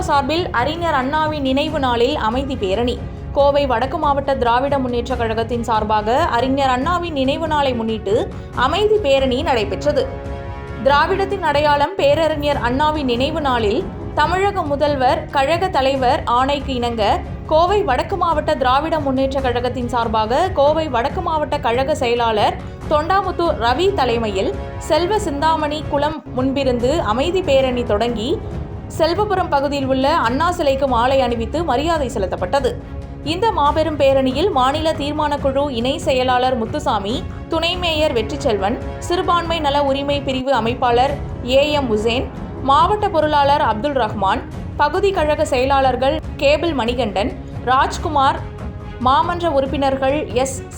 சார்பில் அறிஞர் அண்ணாவின் நினைவு நாளில் அமைதி பேரணி. கோவை வடக்கு மாவட்ட திராவிட முன்னேற்ற கழகத்தின் சார்பாக அறிஞர் அண்ணாவின் நினைவு நாளை முன்னிட்டு அமைதி பேரணி நடைபெற்றது. திராவிடத்தின் அடையாளம் பேரறிஞர் அண்ணாவின் நினைவு நாளில் தமிழக முதல்வர் கழக தலைவர் ஆணைக்கு இணங்க கோவை வடக்கு மாவட்ட திராவிட முன்னேற்ற கழகத்தின் சார்பாக கோவை வடக்கு மாவட்ட கழக செயலாளர் தொண்டாமுத்தூர் ரவி தலைமையில் செல்வ சிந்தாமணி குளம் முன்பிருந்து அமைதி பேரணி தொடங்கி செல்வபுரம் பகுதியில் உள்ள அண்ணா சிலைக்கு மாலை அணிவித்து மரியாதை செலுத்தப்பட்டது. இந்த மாபெரும் பேரணியில் மாநில தீர்மானக்குழு இணை செயலாளர் முத்துசாமி, துணை மேயர் வெற்றிச்செல்வன், சிறுபான்மை நல உரிமை பிரிவு அமைப்பாளர் AM உசேன், மாவட்ட பொருளாளர் அப்துல் ரஹ்மான், பகுதி கழக செயலாளர்கள் கேபிள் மணிகண்டன், ராஜ்குமார், மாமன்ற உறுப்பினர்கள்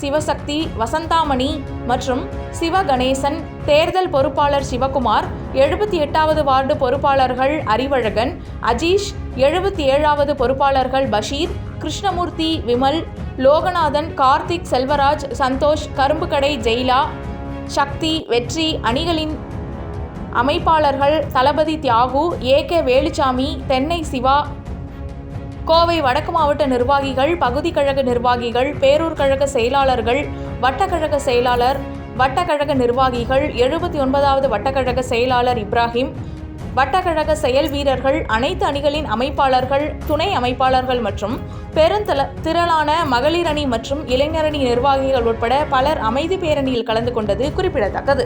சிவசக்தி, வசந்தாமணி மற்றும் சிவகணேசன், தேர்தல் பொறுப்பாளர் சிவகுமார், 78வது வார்டு பொறுப்பாளர்கள் அறிவழகன், அஜீஷ், 77வது பொறுப்பாளர்கள் பஷீர், கிருஷ்ணமூர்த்தி, விமல், லோகநாதன், கார்த்திக், செல்வராஜ், சந்தோஷ், கரும்புக்கடை ஜெயிலா, சக்தி, வெற்றி அணிகளின் அமைப்பாளர்கள் தளபதி தியாகு, AK வேலுச்சாமி, தென்னை சிவா, கோவை வடக்கு மாவட்ட நிர்வாகிகள், பகுதி கழக நிர்வாகிகள், பேரூர் கழக செயலாளர்கள், வட்டக்கழக செயலாளர், வட்டக்கழக நிர்வாகிகள், 79வது வட்டக்கழக செயலாளர் இப்ராஹிம், வட்டக்கழக செயல் வீரர்கள், அனைத்து அணிகளின் அமைப்பாளர்கள், துணை அமைப்பாளர்கள் மற்றும் திரளான மகளிர் அணி மற்றும் இளைஞரணி நிர்வாகிகள் உட்பட பலர் அமைதி பேரணியில் கலந்து கொண்டது குறிப்பிடத்தக்கது.